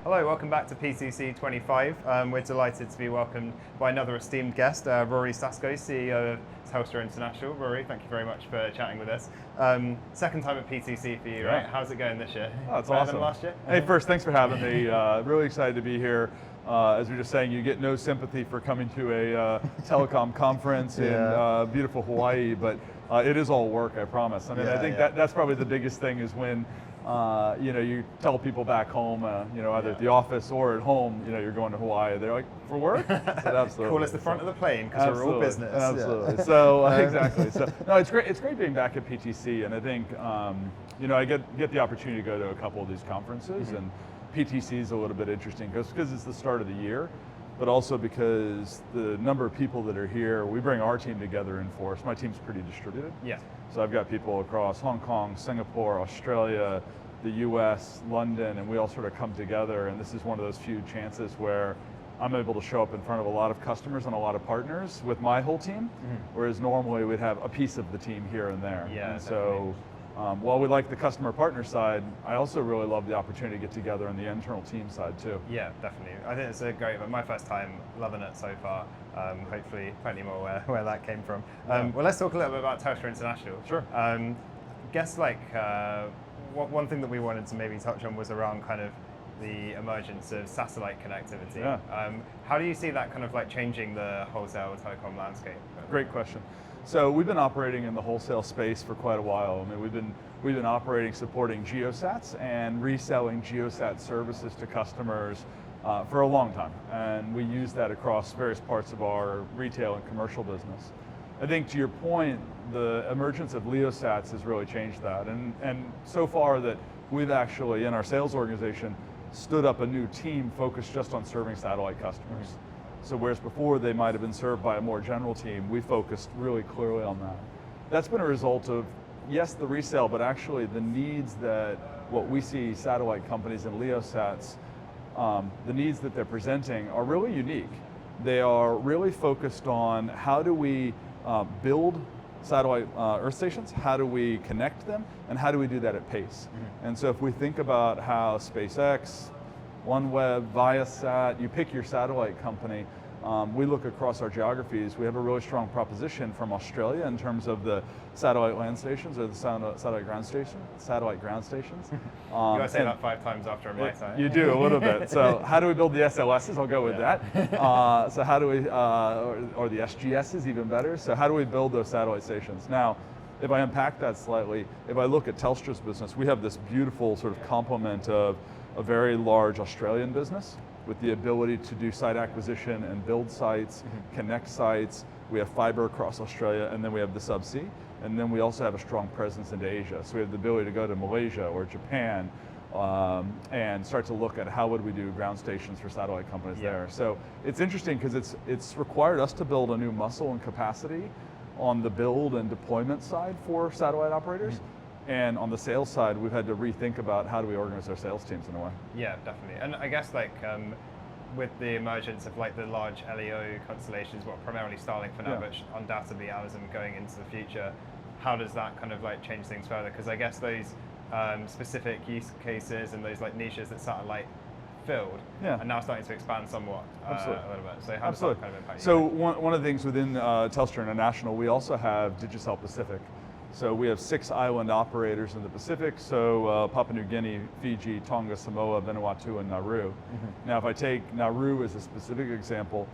Hello, welcome back to PTC'25. We're delighted to be welcomed by another esteemed guest, Roary Stasko, CEO of Telstra International. Roary, thank you very much for chatting with us. Second time at PTC for you, right? How's it going this year? Oh, it's Better awesome. than last year? Hey, first, thanks for having me. Really excited to be here. As we were just saying, you get no sympathy for coming to a telecom conference in beautiful Hawaii, but it is all work, I promise. I mean, I think that's probably the biggest thing is when you tell people back home, either at the office or at home, you're going to Hawaii. They're like, for work? I said, absolutely. Call us the front of the plane because we're all business. Absolutely. Yeah. So exactly. So no, it's great. It's great being back at PTC, and I think I get the opportunity to go to a couple of these conferences, and PTC is a little bit interesting because it's the start of the year, but also because the number of people that are here, we bring our team together in force. My team's pretty distributed. Yeah. So I've got people across Hong Kong, Singapore, Australia, the US, London, and we all sort of come together, and this is one of those few chances where I'm able to show up in front of a lot of customers and a lot of partners with my whole team, whereas normally we'd have a piece of the team here and there. Yeah, and so while we like the customer partner side, I also really love the opportunity to get together on the internal team side too. Yeah, definitely. I think it's a great event. My first time, loving it so far. Hopefully plenty more where that came from. Well, let's talk a little bit about Telstra International. Sure. Guess one thing that we wanted to maybe touch on was around kind of the emergence of satellite connectivity. Yeah. How do you see that kind of like changing the wholesale telecom landscape? Great question. So we've been operating in the wholesale space for quite a while. I mean, we've been operating supporting geosats and reselling geosat services to customers for a long time, and we use that across various parts of our retail and commercial business. I think to your point, the emergence of LEOsats has really changed that, and so far that we've actually, in our sales organization, stood up a new team focused just on serving satellite customers. So whereas before they might have been served by a more general team, we focused really clearly on that. That's been a result of, yes, the resale, but actually the needs that what we see satellite companies and LEOsats, the needs that they're presenting are really unique. They are really focused on how do we build satellite earth stations, how do we connect them, and how do we do that at pace? And so if we think about how SpaceX, OneWeb, Viasat, you pick your satellite company, we look across our geographies, we have a really strong proposition from Australia in terms of the satellite land stations or the satellite ground stations. You gotta say that 5 times after my time. You do a little bit. So how do we build the SLSs? I'll go with that. So how do we, or the SGSs even better. So how do we build those satellite stations? Now, if I unpack that slightly, if I look at Telstra's business, we have this beautiful sort of complement of a very large Australian business with the ability to do site acquisition and build sites, connect sites. We have fiber across Australia, and then we have the subsea. And then we also have a strong presence into Asia. So we have the ability to go to Malaysia or Japan and start to look at how would we do ground stations for satellite companies there. So it's interesting because it's required us to build a new muscle and capacity on the build and deployment side for satellite operators. And on the sales side, we've had to rethink about how do we organize our sales teams in a way. Yeah, definitely. And I guess like with the emergence of like the large LEO constellations, well, primarily Starlink for now, but undoubtedly Amazon going into the future, how does that kind of like change things further? Because I guess those specific use cases and those like niches that satellite filled are now starting to expand somewhat a little bit. So how does that kind of impact you? So one of the things within Telstra International, we also have Digicel Pacific. So we have 6 island operators in the Pacific, so Papua New Guinea, Fiji, Tonga, Samoa, Vanuatu, and Nauru. Now if I take Nauru as a specific example,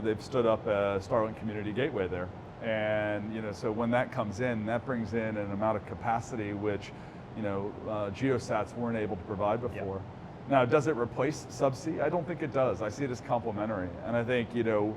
they've stood up a Starlink Community Gateway there. And so when that comes in, that brings in an amount of capacity which geosats weren't able to provide before. Now, does it replace subsea? I don't think it does. I see it as complementary. And I think,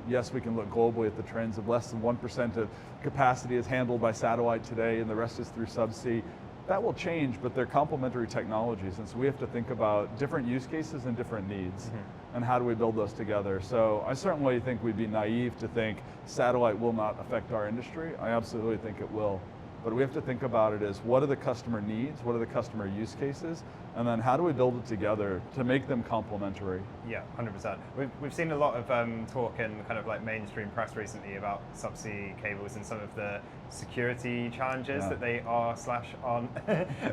yes, we can look globally at the trends of less than 1% of capacity is handled by satellite today and the rest is through subsea. That will change, but they're complementary technologies. And so we have to think about different use cases and different needs. And how do we build those together? So I certainly think we'd be naive to think satellite will not affect our industry. I absolutely think it will. but we have to think about it as what are the customer needs, what are the customer use cases, and then how do we build it together to make them complementary? Yeah, 100%. We've seen a lot of talk in kind of like mainstream press recently about subsea cables and some of the security challenges that they are/aren't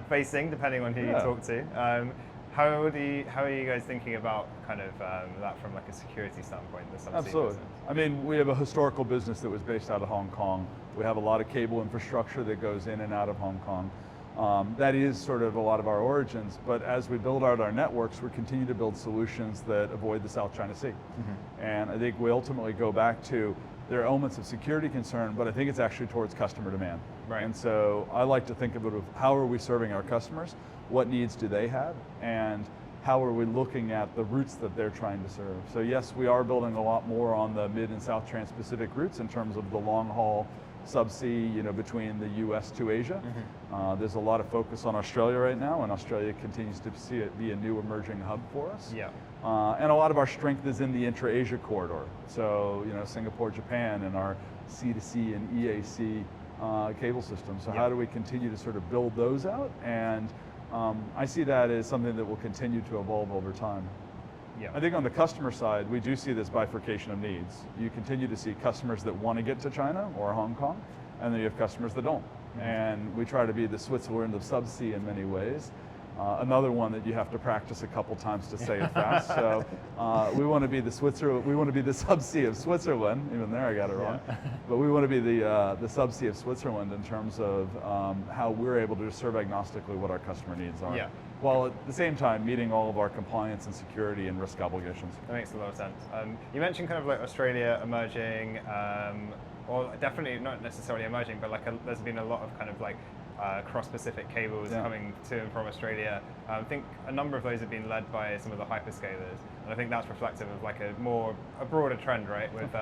facing, depending on who you talk to. How are you guys thinking about kind of that from like a security standpoint, the subsea Absolutely. business? I mean, we have a historical business that was based out of Hong Kong. We have a lot of cable infrastructure that goes in and out of Hong Kong. That is sort of a lot of our origins, but as we build out our networks, we continue to build solutions that avoid the South China Sea. And I think we ultimately go back to, there are elements of security concern, but I think it's actually towards customer demand. Right. And so I like to think of it of how are we serving our customers, what needs do they have, and how are we looking at the routes that they're trying to serve. So yes, we are building a lot more on the Mid and South Trans-Pacific routes in terms of the long haul subsea, between the US to Asia. There's a lot of focus on Australia right now, and Australia continues to see it be a new emerging hub for us. Yeah. And a lot of our strength is in the intra-Asia corridor. So, Singapore, Japan, and our C2C and EAC cable systems. So how do we continue to sort of build those out? And I see that as something that will continue to evolve over time. Yeah. I think on the customer side, we do see this bifurcation of needs. You continue to see customers that want to get to China or Hong Kong, and then you have customers that don't. And we try to be the Switzerland of subsea in many ways. Another one that you have to practice a couple times to say it fast. So we want to be the subsea of Switzerland. Even there, I got it wrong. But we want to be the subsea of Switzerland in terms of how we're able to serve agnostically what our customer needs are. Yeah. While at the same time meeting all of our compliance and security and risk obligations. That makes a lot of sense. You mentioned kind of like Australia emerging, or definitely not necessarily emerging, but like there's been a lot of kind of like cross-Pacific cables coming to and from Australia. I think a number of those have been led by some of the hyperscalers, and I think that's reflective of like a broader trend, right? With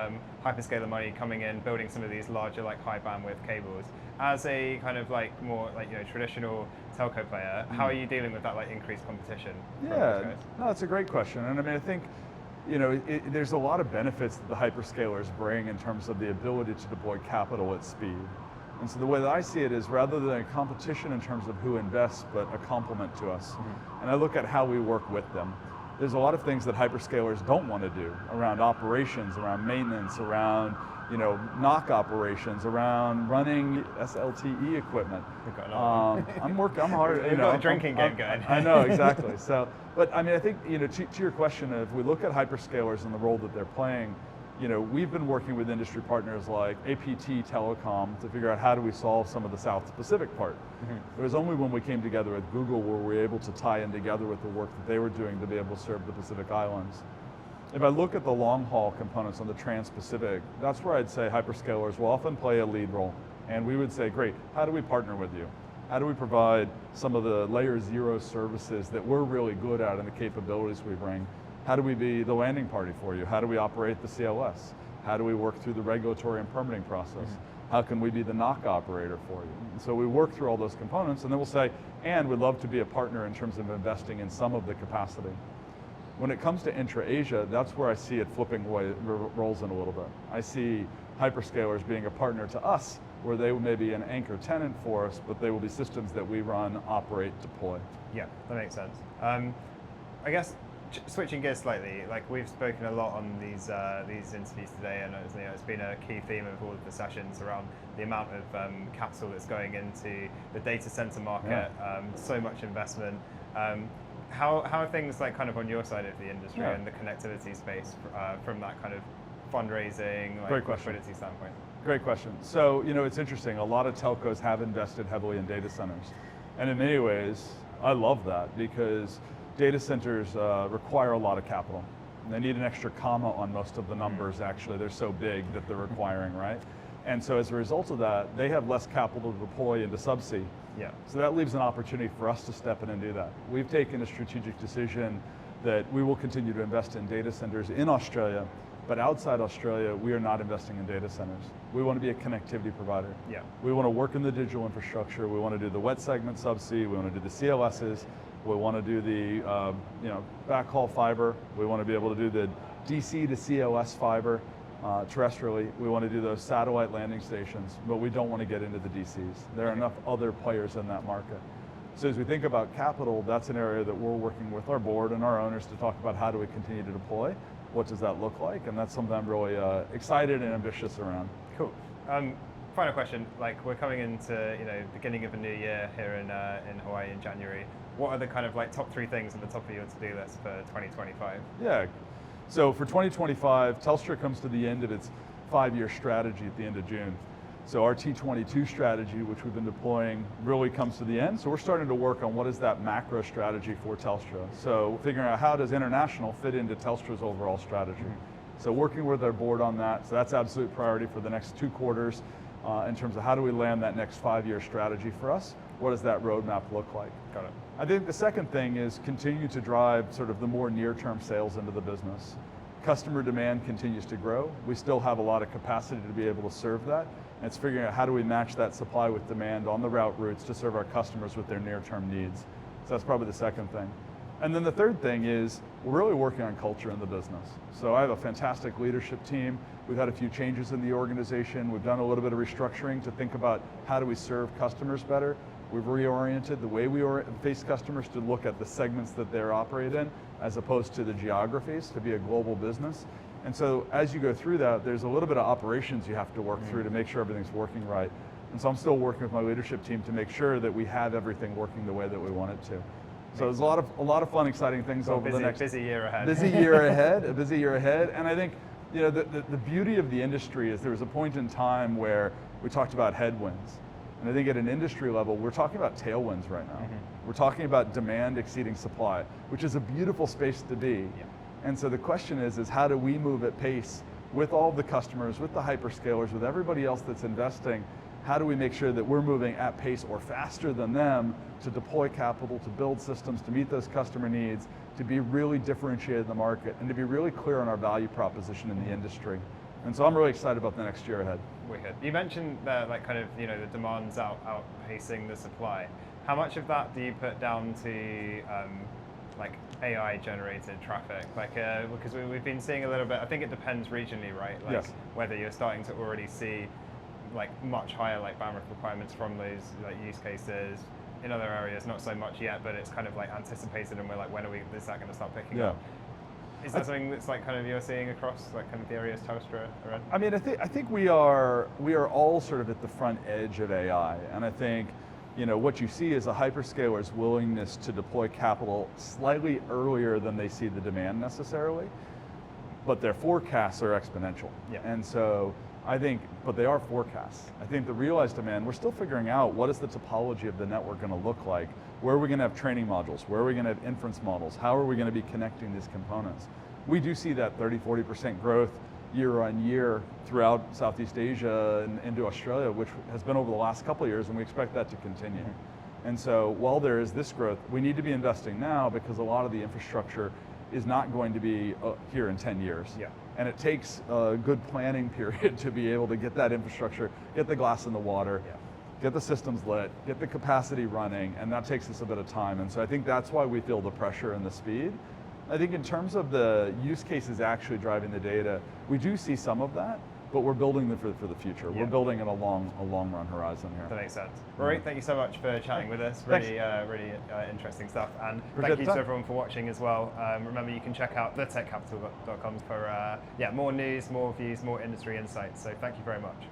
hyperscaler money coming in, building some of these larger like high bandwidth cables. As a kind of like more like traditional telco player, how are you dealing with that like increased competition? Yeah, no, that's a great question, and I mean I think there's a lot of benefits that the hyperscalers bring in terms of the ability to deploy capital at speed. And so the way that I see it is rather than a competition in terms of who invests, but a complement to us. And I look at how we work with them. There's a lot of things that hyperscalers don't want to do around operations, around maintenance, around NOC operations, around running SLTE equipment. I'm hard. We've got a drinking game going. I know, exactly. So, but I mean, I think to your question, if we look at hyperscalers and the role that they're playing, we've been working with industry partners like APT Telecom to figure out how do we solve some of the South Pacific part. It was only when we came together with Google where we were able to tie in together with the work that they were doing to be able to serve the Pacific Islands. If I look at the long haul components on the Trans-Pacific, that's where I'd say hyperscalers will often play a lead role. And we would say, great, how do we partner with you? How do we provide some of the layer 0 services that we're really good at and the capabilities we bring? How do we be the landing party for you? How do we operate the CLS? How do we work through the regulatory and permitting process? How can we be the NOC operator for you? And so we work through all those components, and then we'll say, and we'd love to be a partner in terms of investing in some of the capacity. When it comes to intra-Asia, that's where I see it flipping roles in a little bit. I see hyperscalers being a partner to us, where they may be an anchor tenant for us, but they will be systems that we run, operate, deploy. Yeah, that makes sense. I guess switching gears slightly, like we've spoken a lot on these interviews today, and it's been a key theme of all of the sessions around the amount of capital that's going into the data center market. So much investment. How are things like kind of on your side of the industry and the connectivity space from that kind of fundraising, like liquidity standpoint? Great question. So it's interesting. A lot of telcos have invested heavily in data centers, and in many ways, I love that because data centers require a lot of capital. They need an extra comma on most of the numbers, actually. They're so big that they're requiring, right? And so as a result of that, they have less capital to deploy into subsea. Yeah. So that leaves an opportunity for us to step in and do that. We've taken a strategic decision that we will continue to invest in data centers in Australia, but outside Australia, we are not investing in data centers. We want to be a connectivity provider. Yeah. We want to work in the digital infrastructure. We want to do the wet segment subsea. We want to do the CLSs. We want to do the backhaul fiber. We want to be able to do the DC to CLS fiber. terrestrially. We want to do those satellite landing stations, but we don't want to get into the DCs. There are enough other players in that market. So as we think about capital, that's an area that we're working with our board and our owners to talk about how do we continue to deploy, what does that look like, and that's something I'm really excited and ambitious around. Cool. Final question, like we're coming into beginning of a new year here in Hawaii in January. What are the kind of like top 3 things at the top of your to-do list for 2025? Yeah, so for 2025, Telstra comes to the end of its 5-year strategy at the end of June. So our T'22 strategy, which we've been deploying, really comes to the end. So we're starting to work on what is that macro strategy for Telstra. So figuring out how does international fit into Telstra's overall strategy. So working with our board on that, so that's absolute priority for the next 2 quarters in terms of how do we land that next 5-year strategy for us? What does that roadmap look like? Got it. I think the second thing is continue to drive sort of the more near-term sales into the business. Customer demand continues to grow. We still have a lot of capacity to be able to serve that. And it's figuring out how do we match that supply with demand on the routes to serve our customers with their near-term needs. So that's probably the second thing. And then the third thing is we're really working on culture in the business. So I have a fantastic leadership team. We've had a few changes in the organization. We've done a little bit of restructuring to think about how do we serve customers better. We've reoriented the way we face customers to look at the segments that they're operate in as opposed to the geographies to be a global business. And so as you go through that, there's a little bit of operations you have to work through to make sure everything's working right. And so I'm still working with my leadership team to make sure that we have everything working the way that we want it to. So there's a lot of fun, exciting things over the next busy year ahead. Busy year ahead, a busy year ahead. And I think the beauty of the industry is there was a point in time where we talked about headwinds. And I think at an industry level, we're talking about tailwinds right now. We're talking about demand exceeding supply, which is a beautiful space to be. Yeah. And so the question is how do we move at pace with all the customers, with the hyperscalers, with everybody else that's investing? How do we make sure that we're moving at pace or faster than them to deploy capital, to build systems, to meet those customer needs, to be really differentiated in the market, and to be really clear on our value proposition in the industry? And so I'm really excited about the next year ahead. Wicked. You mentioned that the demand's outpacing the supply. How much of that do you put down to AI generated traffic? Because we've been seeing a little bit, I think it depends regionally, right? Yes. Whether you're starting to already see much higher bandwidth requirements from those use cases. In other areas, not so much yet, but it's kind of anticipated, and we're when is that going to start picking up? Is that something that's you're seeing across the areas Telstra are in? I mean, I think we are all sort of at the front edge of AI, and I think what you see is a hyperscaler's willingness to deploy capital slightly earlier than they see the demand necessarily, but their forecasts are exponential. Yeah. And so I think, but they are forecasts. I think the realized demand, we're still figuring out what is the topology of the network going to look like. Where are we going to have training modules? Where are we going to have inference models? How are we going to be connecting these components? We do see that 30-40% growth year on year throughout Southeast Asia and into Australia, which has been over the last couple of years, and we expect that to continue. And so while there is this growth, we need to be investing now because a lot of the infrastructure is not going to be here in 10 years. Yeah. And it takes a good planning period to be able to get that infrastructure, get the glass in the water, get the systems lit, get the capacity running, and that takes us a bit of time. And so I think that's why we feel the pressure and the speed. I think in terms of the use cases actually driving the data, we do see some of that, but we're building them for the future. Yeah. We're building in a long run horizon here. That makes sense. Rory, thank you so much for chatting with us. Thanks. Really interesting stuff. And Appreciate thank you the to time. everyone for watching as well. Remember, you can check out thetechcapital.com for more news, more views, more industry insights. So thank you very much.